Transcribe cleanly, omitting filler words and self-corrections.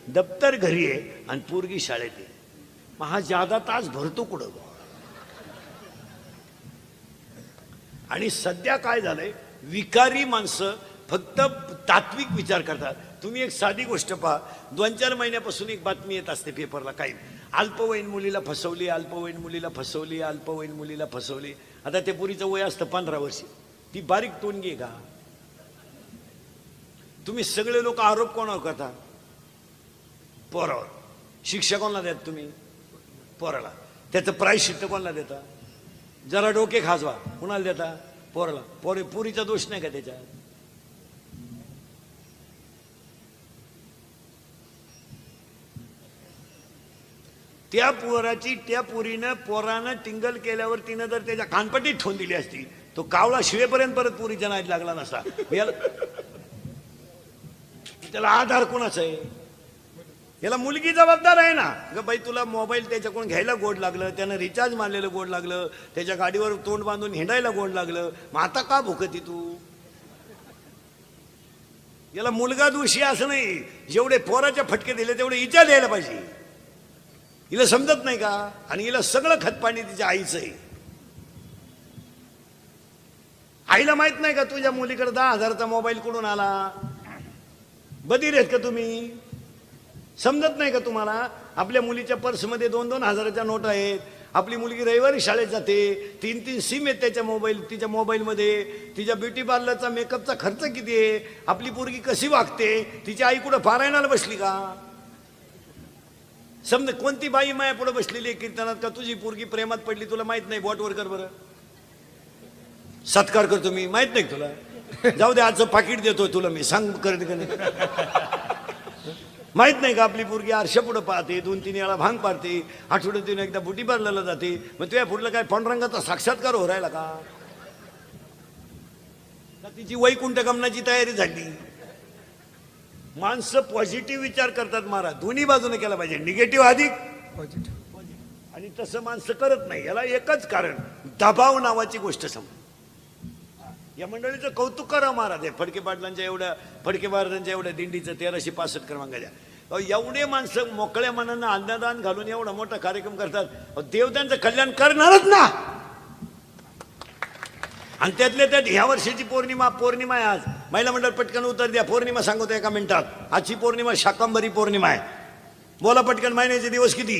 दप्तर घरी आहे आणि पोरगी शाळेत आहे. मग हा जादा तास भरतो कुठं? आणि सध्या काय झालंय, विकारी माणसं फक्त तात्विक विचार करतात. तुम्ही एक साधी गोष्ट पहा, 2-4 महिन्यापासून एक बातमी येत असते पेपरला, काही अल्पवयीन मुलीला फसवली, अल्पवयीन मुलीला फसवली, अल्पवयीन मुलीला फसवली. आता त्या पुरीचं वय असतं 15 वर्ष. ती बारीक टोनगी आहे का? तुम्ही सगळे लोक आरोप कोणावर करता? पोरावर. शिक्षा कोणाला देत तुम्ही? पोराला. त्याचं प्रायश्चित्त कोणाला देता? जरा डोके खाजवा, कुणाला देता? पोराला. पुरीचा दोष नाही का त्याच्यात? त्या पुरीनं पोरानं टिंगल केल्यावर तिनं जर त्याच्या कानपट्टीत ठेवून दिली असती, तो कावळा शिवेपर्यंत परत पुरीच्या नाहीत लागला नसता. त्याला आधार कोणाचा आहे? याला मुलगी जबाबदार आहे ना. ग बाई, तुला मोबाईल त्याच्याकडून घ्यायला गोड लागलं, त्यानं रिचार्ज मारलेलं गोड लागलं, त्याच्या गाडीवर तोंड बांधून हिंडायला गोड लागलं, मग आता का भुकती तू? याला मुलगा दोषी असं नाही. जेवढे पोराच्या फटके दिले तेवढे हिच्या द्यायला पाहिजे. हिला समजत नाही का? आणि हिला सगळं खतपाणी तिच्या आईचं आहे. आईला माहित नाही का तुझ्या मुलीकडे 10,000चा मोबाईल कुठून आला? बधीर आहेत का तुम्ही? समजत नाही का तुम्हाला? आपल्या मुलीच्या पर्समध्ये 2-2 हजाराच्या नोट आहेत. आपली मुलगी रविवारी शाळेत जाते, 3-3 सिम आहेत तिच्या मोबाईलमध्ये. तिच्या ब्युटी पार्लरचा मेकअपचा खर्च किती आहे? आपली पोरगी कशी वागते? तिची आई कुठं पारायणाला बसली का? समज कोणती बाई माया पुढे बसलेली आहे कीर्तनात का तुझी पोरगी प्रेमात पडली? तुला माहित नाही? बोटवर कर बरं, सत्कार करतो मी. माहित नाही तुला? जाऊ दे, आजचं पाकिट देतोय तुला मी, सांग करते का नाही? माहित नाही का? आपली पोरगी आरशा पुढे पाहते, 2-3 वेळा भांग पाडते, आठवड्यातून एकदा बुटी पार्लरला जाते. मग तुझ्या पुढलं काय पांडुरंगाचा साक्षात्कार हो राहिला का? तिची वैकुंठ गमनाची तयारी झाली. माणसं पॉझिटिव्ह विचार करतात महाराज, दोन्ही बाजूने केला पाहिजे, निगेटिव्ह अधिक पॉझिटिव्ह. आणि तसं माणसं करत नाही. याला एकच कारण, दबाव नावाची गोष्ट समज. या मंडळीचं कौतुक करा महाराज. फडके महाराजांच्या एवढ्या दिंडीचं 1365 क्रमांक द्या. एवढे माणसं मोकळ्या मनानं अन्नदान घालून एवढा मोठा कार्यक्रम करतात. देव त्यांचं कल्याण करणारच ना. आणि त्यातल्या त्यात ह्या वर्षीची पौर्णिमा आहे आज. महिला मंडळ पटकन उत्तर द्या. पौर्णिमा सांगतो एका मिनिटात. आजची पौर्णिमा शाकंभरी पौर्णिमा आहे. बोला पटकन, महिन्याचे दिवस किती?